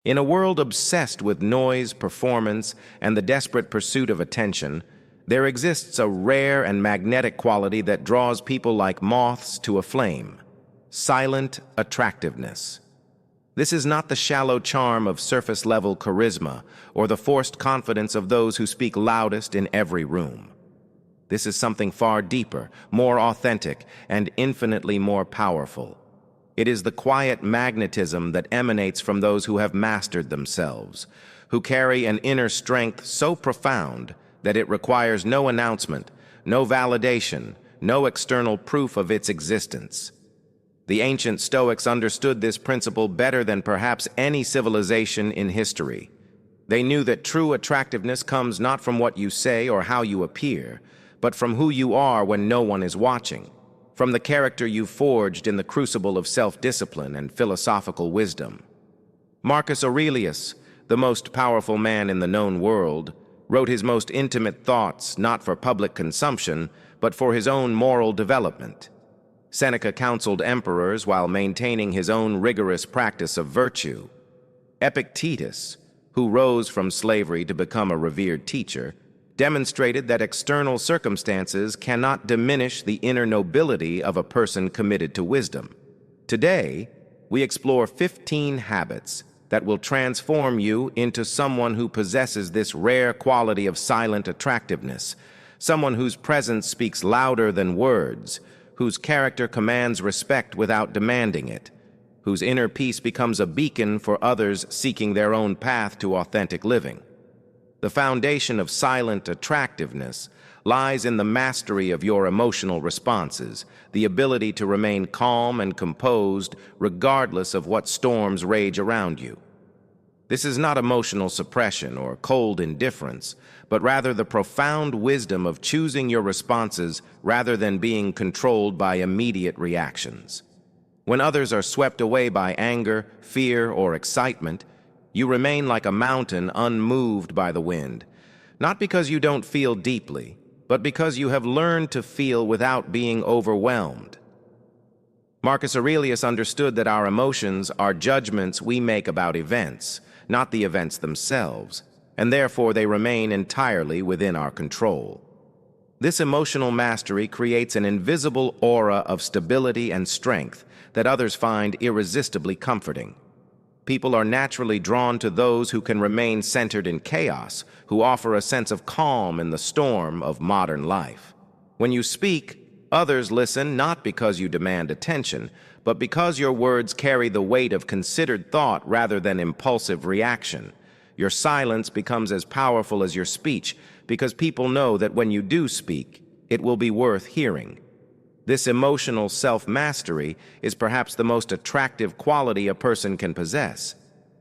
In a world obsessed with noise, performance, and the desperate pursuit of attention, there exists a rare and magnetic quality that draws people like moths to a flame: silent attractiveness. This is not the shallow charm of surface-level charisma or the forced confidence of those who speak loudest in every room. This is something far deeper, more authentic, and infinitely more powerful. It is the quiet magnetism that emanates from those who have mastered themselves, who carry an inner strength so profound that it requires no announcement, no validation, no external proof of its existence. The ancient Stoics understood this principle better than perhaps any civilization in history. They knew that true attractiveness comes not from what you say or how you appear, but from who you are when no one is watching, from the character you forged in the crucible of self-discipline and philosophical wisdom. Marcus Aurelius, the most powerful man in the known world, wrote his most intimate thoughts not for public consumption, but for his own moral development. Seneca counseled emperors while maintaining his own rigorous practice of virtue. Epictetus, who rose from slavery to become a revered teacher, demonstrated that external circumstances cannot diminish the inner nobility of a person committed to wisdom. Today, we explore 15 habits that will transform you into someone who possesses this rare quality of silent attractiveness, someone whose presence speaks louder than words, whose character commands respect without demanding it, whose inner peace becomes a beacon for others seeking their own path to authentic living. The foundation of silent attractiveness lies in the mastery of your emotional responses, the ability to remain calm and composed regardless of what storms rage around you. This is not emotional suppression or cold indifference, but rather the profound wisdom of choosing your responses rather than being controlled by immediate reactions. When others are swept away by anger, fear, or excitement, you remain like a mountain unmoved by the wind, not because you don't feel deeply, but because you have learned to feel without being overwhelmed. Marcus Aurelius understood that our emotions are judgments we make about events, not the events themselves, and therefore they remain entirely within our control. This emotional mastery creates an invisible aura of stability and strength that others find irresistibly comforting. People are naturally drawn to those who can remain centered in chaos, who offer a sense of calm in the storm of modern life. When you speak, others listen not because you demand attention, but because your words carry the weight of considered thought rather than impulsive reaction. Your silence becomes as powerful as your speech, because people know that when you do speak, it will be worth hearing. This emotional self-mastery is perhaps the most attractive quality a person can possess,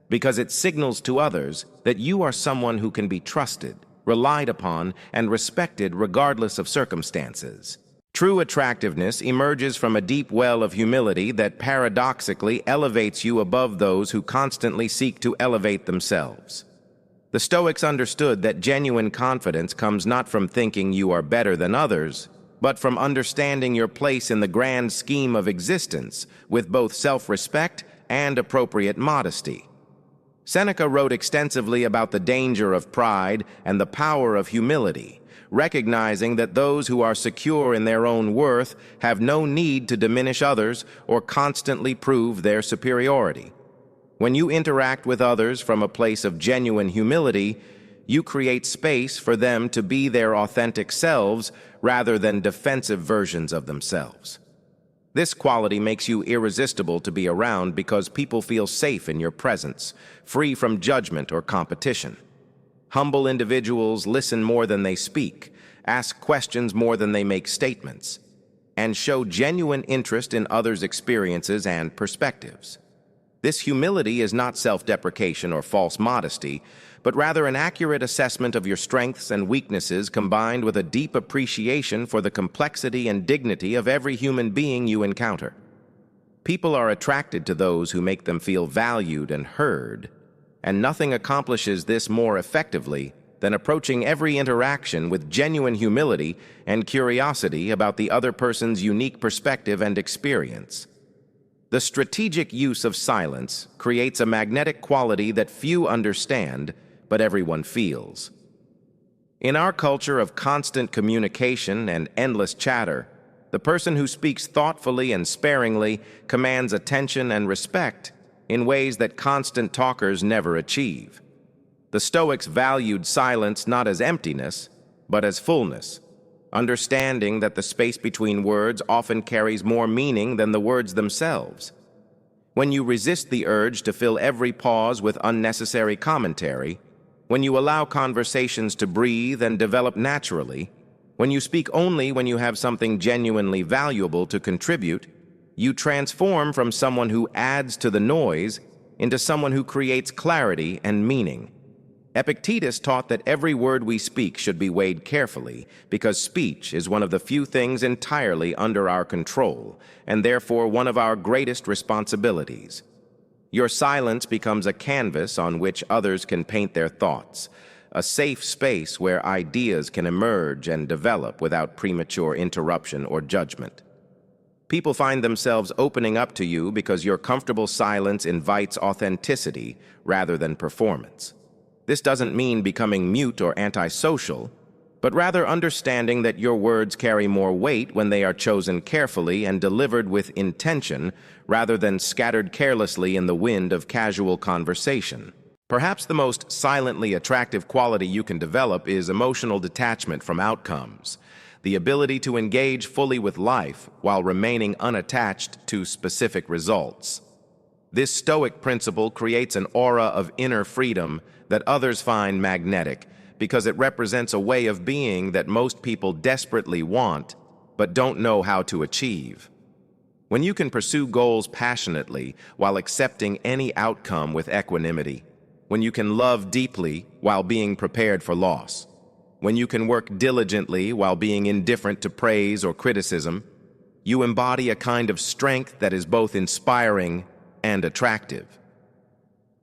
because it signals to others that you are someone who can be trusted, relied upon, and respected regardless of circumstances. True attractiveness emerges from a deep well of humility that paradoxically elevates you above those who constantly seek to elevate themselves. The Stoics understood that genuine confidence comes not from thinking you are better than others, but from understanding your place in the grand scheme of existence with both self-respect and appropriate modesty. Seneca wrote extensively about the danger of pride and the power of humility, recognizing that those who are secure in their own worth have no need to diminish others or constantly prove their superiority. When you interact with others from a place of genuine humility, you create space for them to be their authentic selves rather than defensive versions of themselves. This quality makes you irresistible to be around because people feel safe in your presence, free from judgment or competition. Humble individuals listen more than they speak, ask questions more than they make statements, and show genuine interest in others' experiences and perspectives. This humility is not self-deprecation or false modesty, but rather an accurate assessment of your strengths and weaknesses combined with a deep appreciation for the complexity and dignity of every human being you encounter. People are attracted to those who make them feel valued and heard, and nothing accomplishes this more effectively than approaching every interaction with genuine humility and curiosity about the other person's unique perspective and experience. The strategic use of silence creates a magnetic quality that few understand, but everyone feels. In our culture of constant communication and endless chatter, the person who speaks thoughtfully and sparingly commands attention and respect in ways that constant talkers never achieve. The Stoics valued silence not as emptiness, but as fullness, understanding that the space between words often carries more meaning than the words themselves. When you resist the urge to fill every pause with unnecessary commentary, when you allow conversations to breathe and develop naturally, when you speak only when you have something genuinely valuable to contribute, you transform from someone who adds to the noise into someone who creates clarity and meaning. Epictetus taught that every word we speak should be weighed carefully because speech is one of the few things entirely under our control and therefore one of our greatest responsibilities. Your silence becomes a canvas on which others can paint their thoughts, a safe space where ideas can emerge and develop without premature interruption or judgment. People find themselves opening up to you because your comfortable silence invites authenticity rather than performance. This doesn't mean becoming mute or antisocial, but rather understanding that your words carry more weight when they are chosen carefully and delivered with intention rather than scattered carelessly in the wind of casual conversation. Perhaps the most silently attractive quality you can develop is emotional detachment from outcomes, the ability to engage fully with life while remaining unattached to specific results. This Stoic principle creates an aura of inner freedom that others find magnetic because it represents a way of being that most people desperately want but don't know how to achieve. When you can pursue goals passionately while accepting any outcome with equanimity, when you can love deeply while being prepared for loss, when you can work diligently while being indifferent to praise or criticism, you embody a kind of strength that is both inspiring and attractive.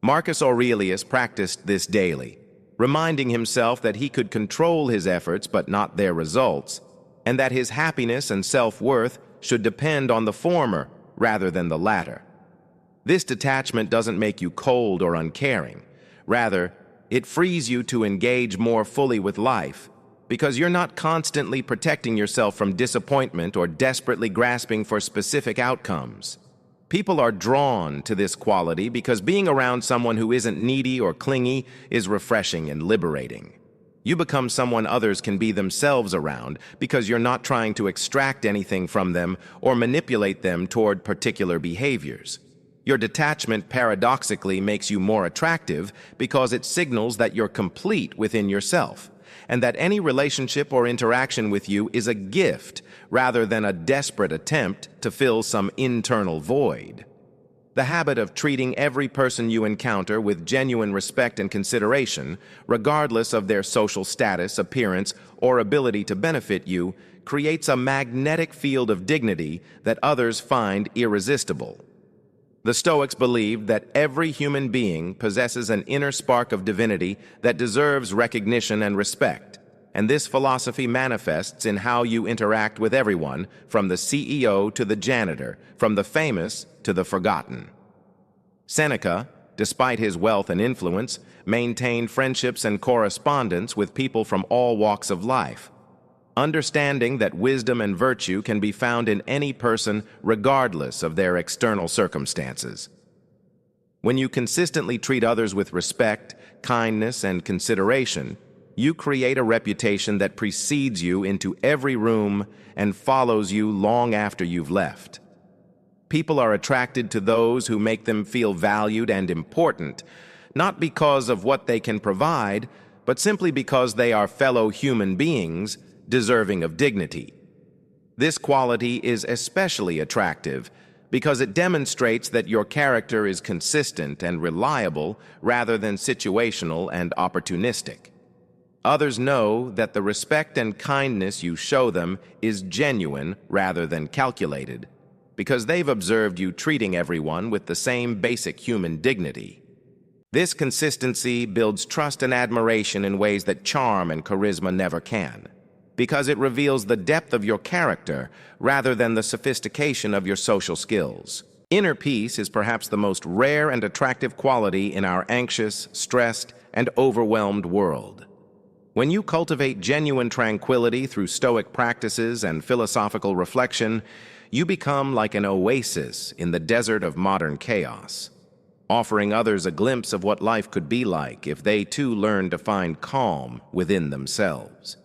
Marcus Aurelius practiced this daily, reminding himself that he could control his efforts but not their results, and that his happiness and self-worth should depend on the former rather than the latter. This detachment doesn't make you cold or uncaring. Rather, it frees you to engage more fully with life because you're not constantly protecting yourself from disappointment or desperately grasping for specific outcomes. People are drawn to this quality because being around someone who isn't needy or clingy is refreshing and liberating. You become someone others can be themselves around because you're not trying to extract anything from them or manipulate them toward particular behaviors. Your detachment paradoxically makes you more attractive because it signals that you're complete within yourself, and that any relationship or interaction with you is a gift rather than a desperate attempt to fill some internal void. The habit of treating every person you encounter with genuine respect and consideration, regardless of their social status, appearance, or ability to benefit you, creates a magnetic field of dignity that others find irresistible. The Stoics believed that every human being possesses an inner spark of divinity that deserves recognition and respect, and this philosophy manifests in how you interact with everyone, from the CEO to the janitor, from the famous to the forgotten. Seneca, despite his wealth and influence, maintained friendships and correspondence with people from all walks of life, understanding that wisdom and virtue can be found in any person regardless of their external circumstances. When you consistently treat others with respect, kindness, and consideration, you create a reputation that precedes you into every room and follows you long after you've left. People are attracted to those who make them feel valued and important, not because of what they can provide, but simply because they are fellow human beings deserving of dignity. This quality is especially attractive because it demonstrates that your character is consistent and reliable rather than situational and opportunistic. Others know that the respect and kindness you show them is genuine rather than calculated, because they've observed you treating everyone with the same basic human dignity. This consistency builds trust and admiration in ways that charm and charisma never can, because it reveals the depth of your character rather than the sophistication of your social skills. Inner peace is perhaps the most rare and attractive quality in our anxious, stressed, and overwhelmed world. When you cultivate genuine tranquility through Stoic practices and philosophical reflection, you become like an oasis in the desert of modern chaos, offering others a glimpse of what life could be like if they too learned to find calm within themselves.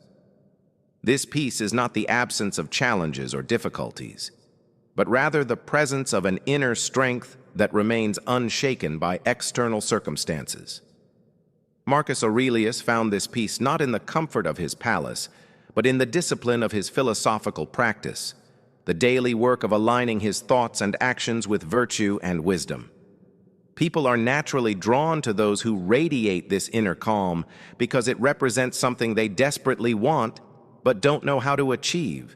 This peace is not the absence of challenges or difficulties, but rather the presence of an inner strength that remains unshaken by external circumstances. Marcus Aurelius found this peace not in the comfort of his palace, but in the discipline of his philosophical practice, the daily work of aligning his thoughts and actions with virtue and wisdom. People are naturally drawn to those who radiate this inner calm because it represents something they desperately want but don't know how to achieve.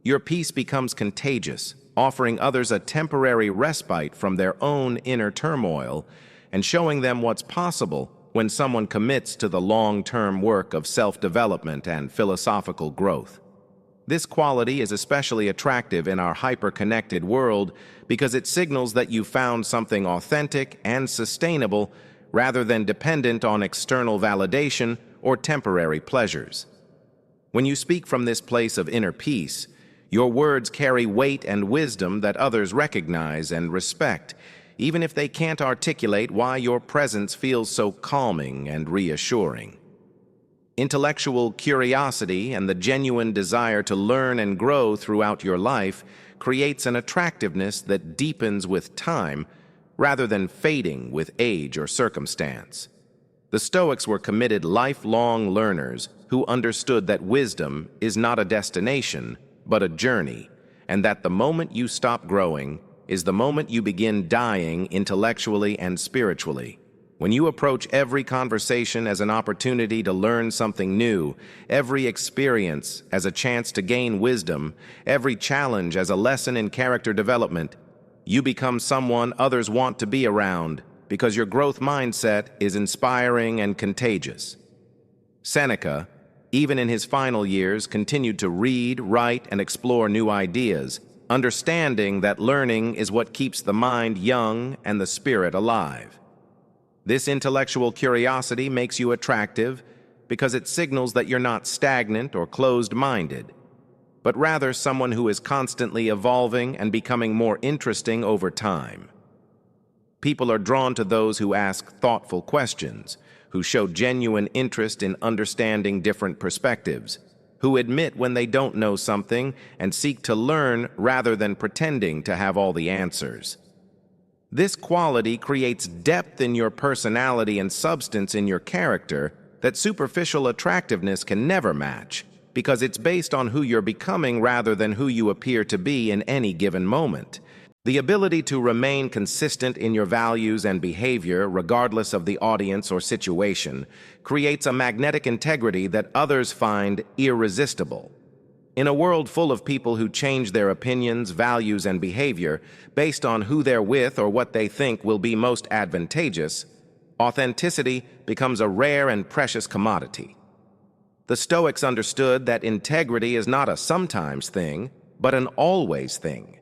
Your peace becomes contagious, offering others a temporary respite from their own inner turmoil and showing them what's possible when someone commits to the long-term work of self-development and philosophical growth. This quality is especially attractive in our hyper-connected world because it signals that you found something authentic and sustainable rather than dependent on external validation or temporary pleasures. When you speak from this place of inner peace, your words carry weight and wisdom that others recognize and respect, even if they can't articulate why your presence feels so calming and reassuring. Intellectual curiosity and the genuine desire to learn and grow throughout your life creates an attractiveness that deepens with time rather than fading with age or circumstance. The Stoics were committed lifelong learners who understood that wisdom is not a destination, but a journey, and that the moment you stop growing is the moment you begin dying intellectually and spiritually. When you approach every conversation as an opportunity to learn something new, every experience as a chance to gain wisdom, every challenge as a lesson in character development, you become someone others want to be around because your growth mindset is inspiring and contagious. Seneca, even in his final years, continued to read, write, and explore new ideas, understanding that learning is what keeps the mind young and the spirit alive. This intellectual curiosity makes you attractive because it signals that you're not stagnant or closed-minded, but rather someone who is constantly evolving and becoming more interesting over time. People are drawn to those who ask thoughtful questions, who show genuine interest in understanding different perspectives, who admit when they don't know something and seek to learn rather than pretending to have all the answers. This quality creates depth in your personality and substance in your character that superficial attractiveness can never match, because it's based on who you're becoming rather than who you appear to be in any given moment. The ability to remain consistent in your values and behavior, regardless of the audience or situation, creates a magnetic integrity that others find irresistible. In a world full of people who change their opinions, values, and behavior based on who they're with or what they think will be most advantageous, authenticity becomes a rare and precious commodity. The Stoics understood that integrity is not a sometimes thing, but an always thing,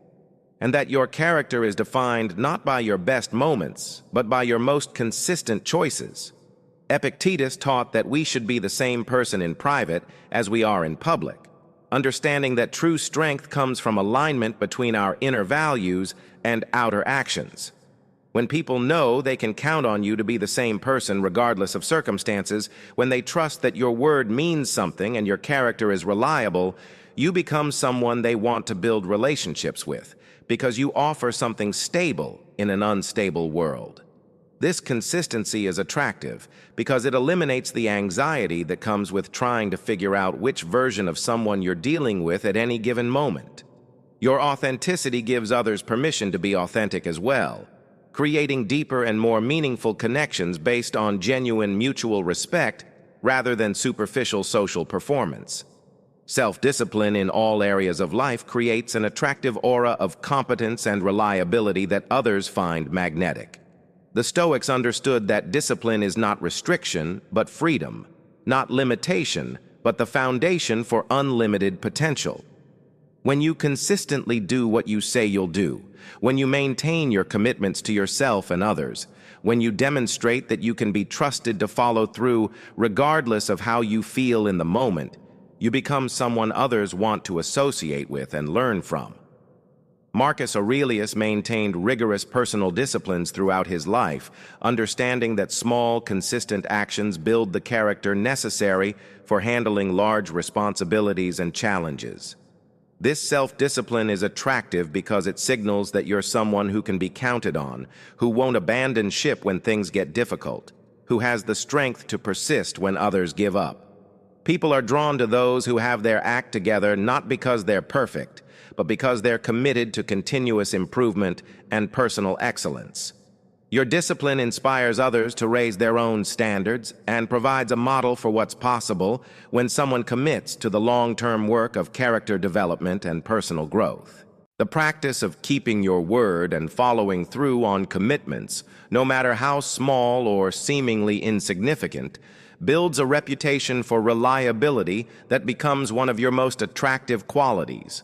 and that your character is defined not by your best moments, but by your most consistent choices. Epictetus taught that we should be the same person in private as we are in public, understanding that true strength comes from alignment between our inner values and outer actions. When people know they can count on you to be the same person regardless of circumstances, when they trust that your word means something and your character is reliable, you become someone they want to build relationships with, because you offer something stable in an unstable world. This consistency is attractive because it eliminates the anxiety that comes with trying to figure out which version of someone you're dealing with at any given moment. Your authenticity gives others permission to be authentic as well, creating deeper and more meaningful connections based on genuine mutual respect rather than superficial social performance. Self-discipline in all areas of life creates an attractive aura of competence and reliability that others find magnetic. The Stoics understood that discipline is not restriction, but freedom, not limitation, but the foundation for unlimited potential. When you consistently do what you say you'll do, when you maintain your commitments to yourself and others, when you demonstrate that you can be trusted to follow through regardless of how you feel in the moment, you become someone others want to associate with and learn from. Marcus Aurelius maintained rigorous personal disciplines throughout his life, understanding that small, consistent actions build the character necessary for handling large responsibilities and challenges. This self-discipline is attractive because it signals that you're someone who can be counted on, who won't abandon ship when things get difficult, who has the strength to persist when others give up. People are drawn to those who have their act together not because they're perfect, but because they're committed to continuous improvement and personal excellence. Your discipline inspires others to raise their own standards and provides a model for what's possible when someone commits to the long-term work of character development and personal growth. The practice of keeping your word and following through on commitments, no matter how small or seemingly insignificant, builds a reputation for reliability that becomes one of your most attractive qualities.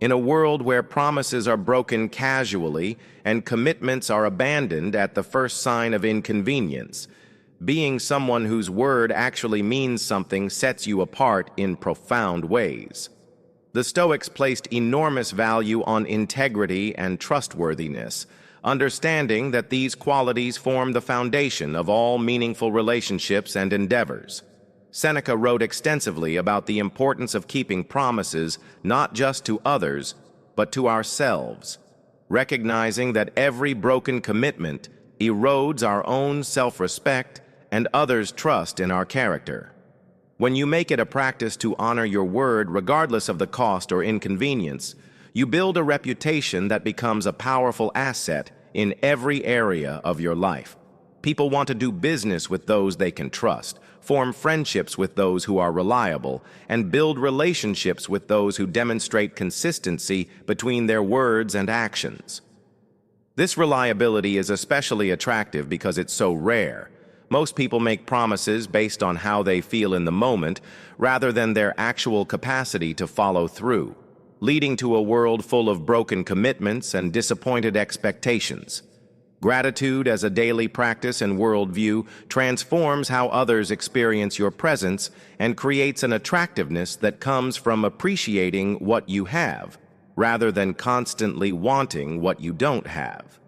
In a world where promises are broken casually and commitments are abandoned at the first sign of inconvenience, being someone whose word actually means something sets you apart in profound ways. The Stoics placed enormous value on integrity and trustworthiness, understanding that these qualities form the foundation of all meaningful relationships and endeavors. Seneca wrote extensively about the importance of keeping promises not just to others, but to ourselves, recognizing that every broken commitment erodes our own self-respect and others' trust in our character. When you make it a practice to honor your word regardless of the cost or inconvenience, you build a reputation that becomes a powerful asset in every area of your life. People want to do business with those they can trust, form friendships with those who are reliable, and build relationships with those who demonstrate consistency between their words and actions. This reliability is especially attractive because it's so rare. Most people make promises based on how they feel in the moment rather than their actual capacity to follow through, leading to a world full of broken commitments and disappointed expectations. Gratitude as a daily practice and worldview transforms how others experience your presence and creates an attractiveness that comes from appreciating what you have, rather than constantly wanting what you don't have.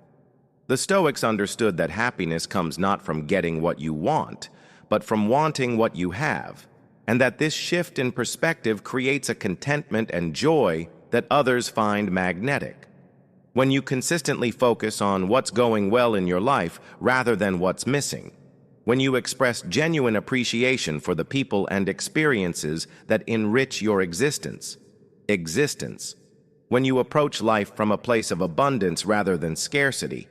The Stoics understood that happiness comes not from getting what you want, but from wanting what you have, and that this shift in perspective creates a contentment and joy that others find magnetic. When you consistently focus on what's going well in your life rather than what's missing, when you express genuine appreciation for the people and experiences that enrich your existence, when you approach life from a place of abundance rather than scarcity,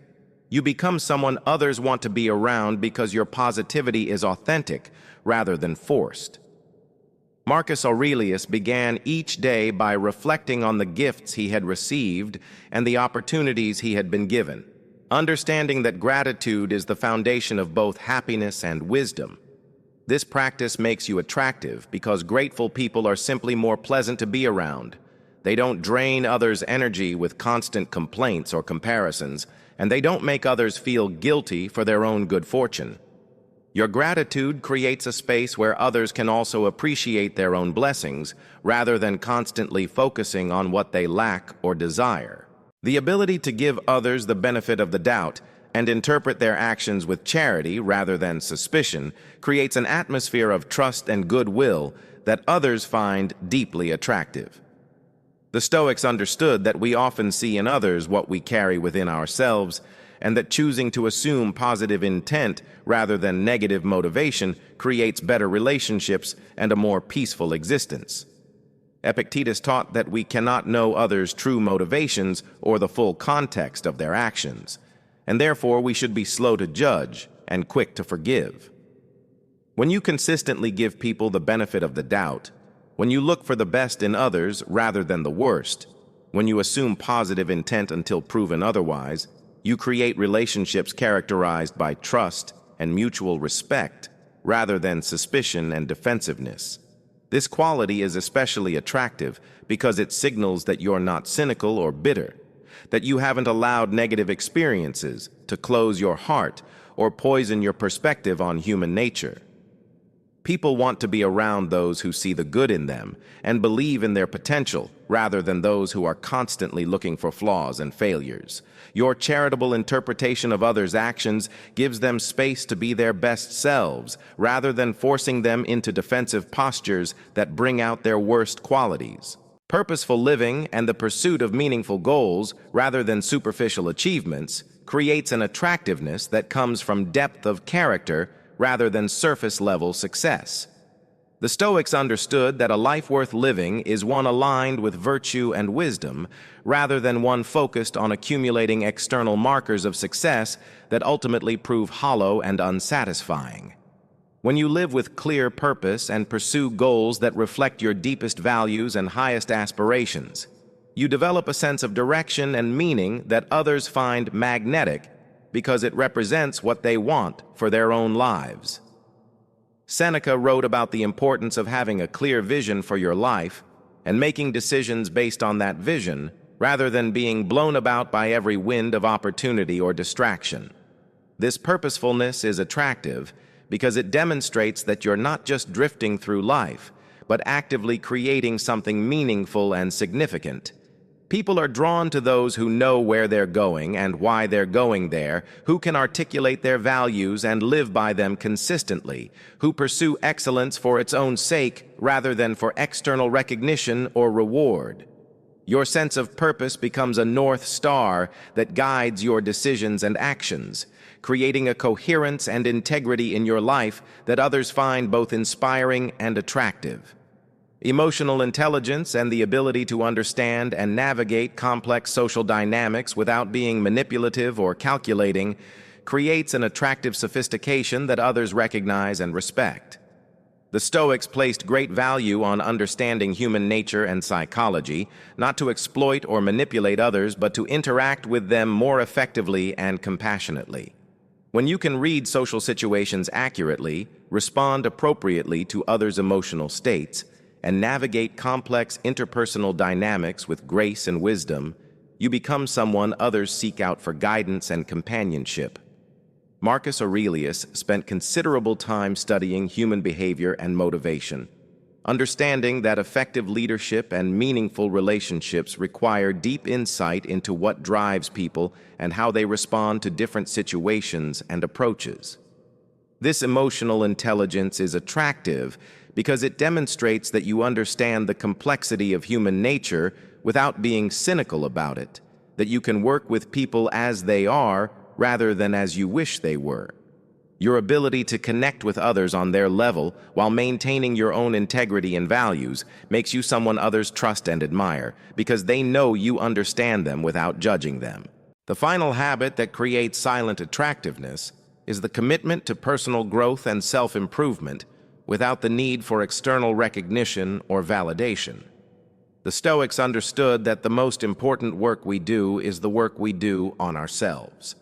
you become someone others want to be around because your positivity is authentic rather than forced. Marcus Aurelius began each day by reflecting on the gifts he had received and the opportunities he had been given, understanding that gratitude is the foundation of both happiness and wisdom. This practice makes you attractive because grateful people are simply more pleasant to be around. They don't drain others' energy with constant complaints or comparisons, and they don't make others feel guilty for their own good fortune. Your gratitude creates a space where others can also appreciate their own blessings rather than constantly focusing on what they lack or desire. The ability to give others the benefit of the doubt and interpret their actions with charity rather than suspicion creates an atmosphere of trust and goodwill that others find deeply attractive. The Stoics understood that we often see in others what we carry within ourselves, and that choosing to assume positive intent rather than negative motivation creates better relationships and a more peaceful existence. Epictetus taught that we cannot know others' true motivations or the full context of their actions, and therefore we should be slow to judge and quick to forgive. When you consistently give people the benefit of the doubt, when you look for the best in others rather than the worst, when you assume positive intent until proven otherwise, you create relationships characterized by trust and mutual respect rather than suspicion and defensiveness. This quality is especially attractive because it signals that you're not cynical or bitter, that you haven't allowed negative experiences to close your heart or poison your perspective on human nature. People want to be around those who see the good in them and believe in their potential rather than those who are constantly looking for flaws and failures. Your charitable interpretation of others' actions gives them space to be their best selves rather than forcing them into defensive postures that bring out their worst qualities. Purposeful living and the pursuit of meaningful goals rather than superficial achievements creates an attractiveness that comes from depth of character rather than surface-level success. The Stoics understood that a life worth living is one aligned with virtue and wisdom, rather than one focused on accumulating external markers of success that ultimately prove hollow and unsatisfying. When you live with clear purpose and pursue goals that reflect your deepest values and highest aspirations, you develop a sense of direction and meaning that others find magnetic because it represents what they want for their own lives. Seneca wrote about the importance of having a clear vision for your life and making decisions based on that vision rather than being blown about by every wind of opportunity or distraction. This purposefulness is attractive because it demonstrates that you're not just drifting through life, but actively creating something meaningful and significant. People are drawn to those who know where they're going and why they're going there, who can articulate their values and live by them consistently, who pursue excellence for its own sake rather than for external recognition or reward. Your sense of purpose becomes a north star that guides your decisions and actions, creating a coherence and integrity in your life that others find both inspiring and attractive. Emotional intelligence and the ability to understand and navigate complex social dynamics without being manipulative or calculating creates an attractive sophistication that others recognize and respect. The Stoics placed great value on understanding human nature and psychology, not to exploit or manipulate others, but to interact with them more effectively and compassionately. When you can read social situations accurately, respond appropriately to others' emotional states, and navigate complex interpersonal dynamics with grace and wisdom, you become someone others seek out for guidance and companionship. Marcus Aurelius spent considerable time studying human behavior and motivation, understanding that effective leadership and meaningful relationships require deep insight into what drives people and how they respond to different situations and approaches. This emotional intelligence is attractive because it demonstrates that you understand the complexity of human nature without being cynical about it, that you can work with people as they are rather than as you wish they were. Your ability to connect with others on their level while maintaining your own integrity and values makes you someone others trust and admire because they know you understand them without judging them. The final habit that creates silent attractiveness is the commitment to personal growth and self-improvement without the need for external recognition or validation. The Stoics understood that the most important work we do is the work we do on ourselves,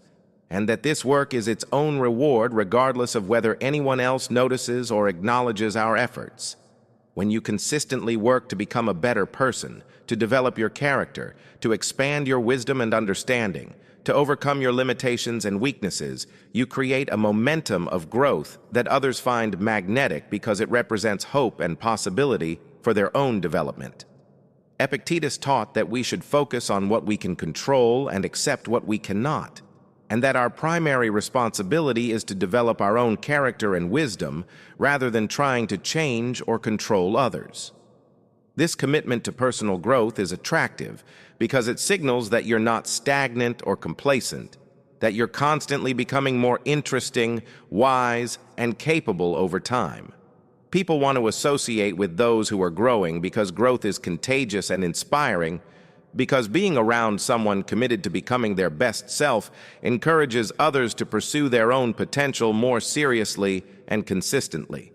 and that this work is its own reward regardless of whether anyone else notices or acknowledges our efforts. When you consistently work to become a better person, to develop your character, to expand your wisdom and understanding, to overcome your limitations and weaknesses, you create a momentum of growth that others find magnetic because it represents hope and possibility for their own development. Epictetus taught that we should focus on what we can control and accept what we cannot, and that our primary responsibility is to develop our own character and wisdom rather than trying to change or control others. This commitment to personal growth is attractive because it signals that you're not stagnant or complacent, that you're constantly becoming more interesting, wise, and capable over time. People want to associate with those who are growing because growth is contagious and inspiring, because being around someone committed to becoming their best self encourages others to pursue their own potential more seriously and consistently.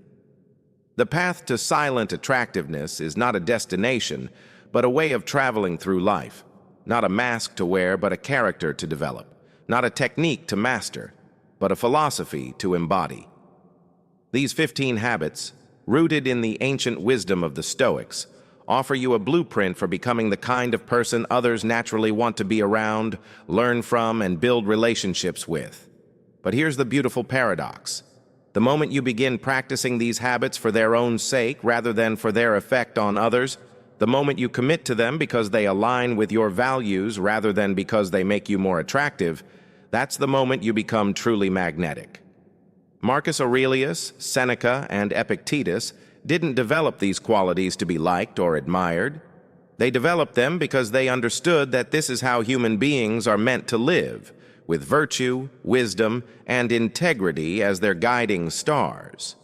The path to silent attractiveness is not a destination, but a way of traveling through life. Not a mask to wear, but a character to develop. Not a technique to master, but a philosophy to embody. These 15 habits, rooted in the ancient wisdom of the Stoics, offer you a blueprint for becoming the kind of person others naturally want to be around, learn from, and build relationships with. But here's the beautiful paradox. The moment you begin practicing these habits for their own sake rather than for their effect on others, the moment you commit to them because they align with your values rather than because they make you more attractive, that's the moment you become truly magnetic. Marcus Aurelius, Seneca, and Epictetus didn't develop these qualities to be liked or admired. They developed them because they understood that this is how human beings are meant to live, with virtue, wisdom, and integrity as their guiding stars.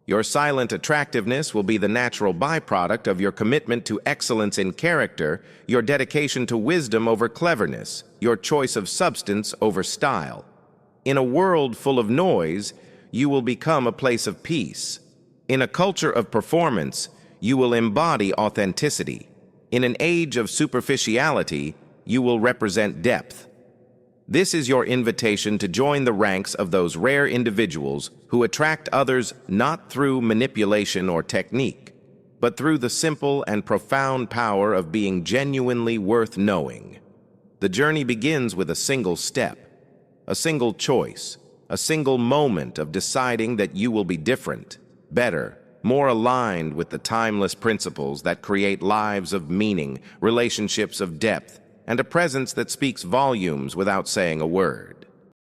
Your silent attractiveness will be the natural byproduct of your commitment to excellence in character, your dedication to wisdom over cleverness, your choice of substance over style. In a world full of noise, you will become a place of peace. In a culture of performance, you will embody authenticity. In an age of superficiality, you will represent depth. This is your invitation to join the ranks of those rare individuals who attract others not through manipulation or technique, but through the simple and profound power of being genuinely worth knowing. The journey begins with a single step, a single choice, a single moment of deciding that you will be different, better, more aligned with the timeless principles that create lives of meaning, relationships of depth, and a presence that speaks volumes without saying a word.